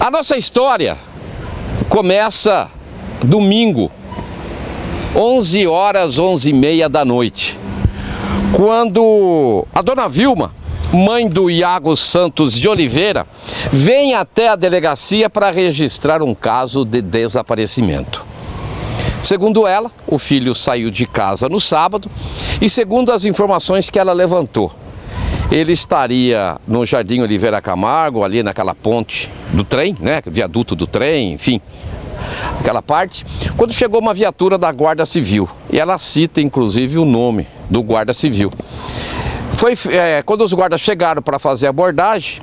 A nossa história começa domingo, 11 horas, 11h30 da noite, quando a dona Vilma, mãe do Iago Santos de Oliveira, vem até a delegacia para registrar um caso de desaparecimento. Segundo ela, o filho saiu de casa no sábado e, segundo as informações que ela levantou, ele estaria no Jardim Oliveira Camargo, ali naquela ponte do trem, né, viaduto do trem, enfim, aquela parte, quando chegou uma viatura da Guarda Civil. E ela cita, inclusive, o nome do Guarda Civil. Quando os guardas chegaram para fazer a abordagem,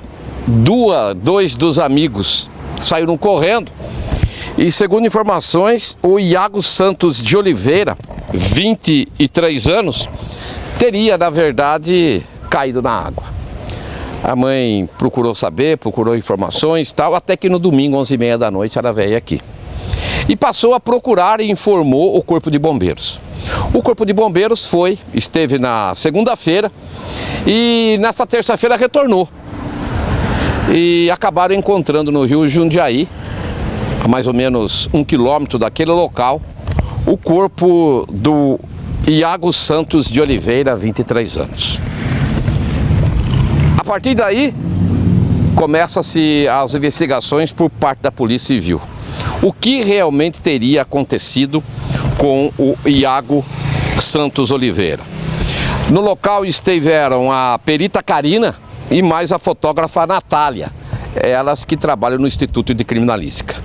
dois dos amigos saíram correndo e, segundo informações, o Iago Santos de Oliveira, 23 anos, teria, na verdade, caído na água. A mãe procurou saber, procurou informações e tal, até que no domingo, 11h30 da noite, ela veio aqui. E passou a procurar e informou o Corpo de Bombeiros. O Corpo de Bombeiros esteve na segunda-feira e nessa terça-feira retornou. E acabaram encontrando no rio Jundiaí, a mais ou menos 1 quilômetro daquele local, o corpo do Iago Santos de Oliveira, 23 anos. A partir daí, começam-se as investigações por parte da Polícia Civil. O que realmente teria acontecido com o Iago Santos Oliveira? No local estiveram a perita Karina e mais a fotógrafa Natália, elas que trabalham no Instituto de Criminalística.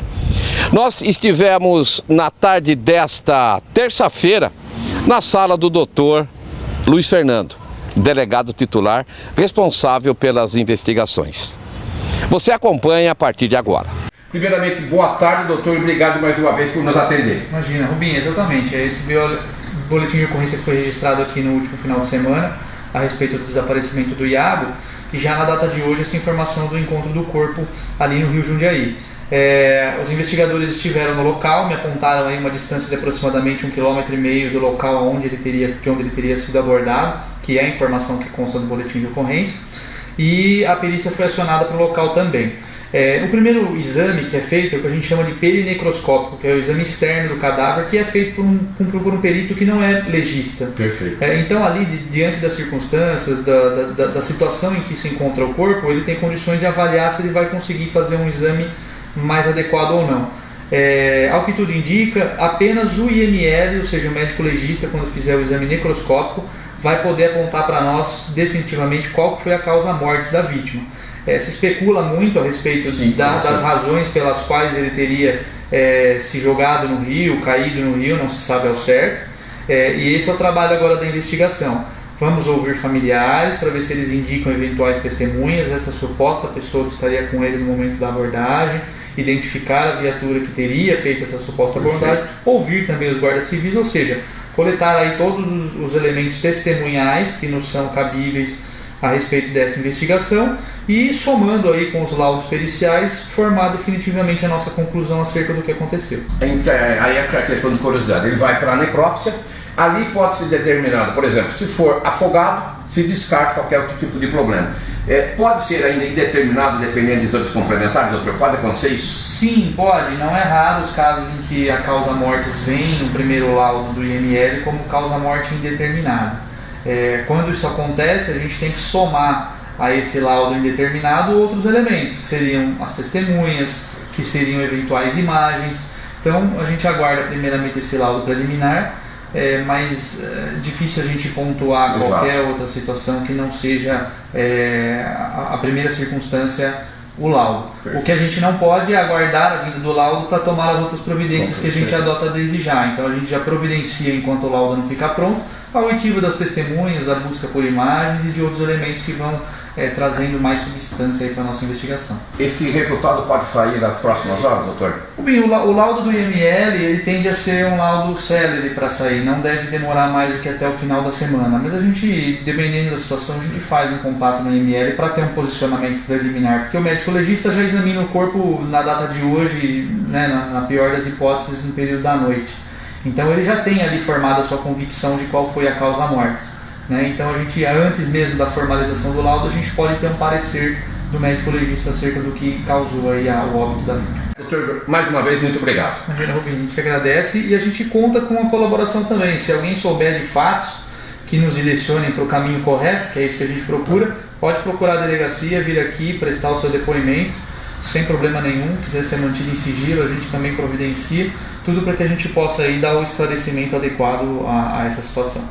Nós estivemos na tarde desta terça-feira na sala do doutor Luiz Fernando, delegado titular responsável pelas investigações. Você acompanha a partir de agora. Primeiramente, boa tarde, doutor, e obrigado mais uma vez por nos atender. Imagina, Rubinho, exatamente. Esse boletim de ocorrência que foi registrado aqui no último final de semana a respeito do desaparecimento do Iago, e já na data de hoje essa informação do encontro do corpo ali no rio Jundiaí. Os investigadores estiveram no local, me apontaram aí uma distância de aproximadamente 1,5 km do local de onde ele teria sido abordado, que é a informação que consta do boletim de ocorrência, e a perícia foi acionada para o local também. O primeiro exame que é feito é o que a gente chama de perinecroscópico, que é o exame externo do cadáver, que é feito por um perito que não é legista. Perfeito. Então ali, diante das circunstâncias, da situação em que se encontra o corpo, ele tem condições de avaliar se ele vai conseguir fazer um exame mais adequado ou não. Ao que tudo indica, apenas o IML, ou seja, o médico legista, quando fizer o exame necroscópico, vai poder apontar para nós definitivamente qual foi a causa mortis da vítima. Se especula muito a respeito das razões pelas quais ele teria se jogado no rio, caído no rio, não se sabe ao certo, e esse é o trabalho agora da investigação. Vamos ouvir familiares para ver se eles indicam eventuais testemunhas dessa suposta pessoa que estaria com ele no momento da abordagem, identificar a viatura que teria feito essa suposta abordagem, ouvir também os guardas civis, ou seja, coletar aí todos os elementos testemunhais que nos são cabíveis a respeito dessa investigação e, somando aí com os laudos periciais, formar definitivamente a nossa conclusão acerca do que aconteceu. Aí é a questão de curiosidade, ele vai para a necrópsia, ali pode ser determinado, por exemplo, se for afogado, se descarta qualquer outro tipo de problema. Pode ser ainda indeterminado, dependendo de exames complementares, doutor? Pode acontecer isso? Sim, pode. Não é raro os casos em que a causa mortis vem no primeiro laudo do IML como causa morte indeterminada. Quando isso acontece, a gente tem que somar a esse laudo indeterminado outros elementos, que seriam as testemunhas, que seriam eventuais imagens. Então a gente aguarda primeiramente esse laudo preliminar, mas difícil a gente pontuar qualquer outra situação que não seja a primeira circunstância, o laudo. Perfeito. O que a gente não pode é aguardar a vinda do laudo para tomar as outras providências que a gente adota desde já. Então a gente já providencia enquanto o laudo não fica pronto, a oitiva das testemunhas, a busca por imagens e de outros elementos que vão trazendo mais substância para a nossa investigação. Esse resultado pode sair nas próximas horas, doutor? O laudo do IML ele tende a ser um laudo célere para sair, não deve demorar mais do que até o final da semana, mas a gente, dependendo da situação, a gente faz um contato no IML para ter um posicionamento preliminar, porque o médico legista já examina o corpo na data de hoje, né, na pior das hipóteses, no período da noite. Então ele já tem ali formado a sua convicção de qual foi a causa mortis. Então a gente, antes mesmo da formalização do laudo, a gente pode ter um parecer do médico legista acerca do que causou aí o óbito da vida. Doutor, mais uma vez, muito obrigado. Imagina, Rubinho, a gente agradece e a gente conta com a colaboração também. Se alguém souber de fatos que nos direcionem para o caminho correto, que é isso que a gente procura, pode procurar a delegacia, vir aqui, prestar o seu depoimento, sem problema nenhum. Quiser ser mantido em sigilo, a gente também providencia tudo para que a gente possa aí dar o esclarecimento adequado a essa situação.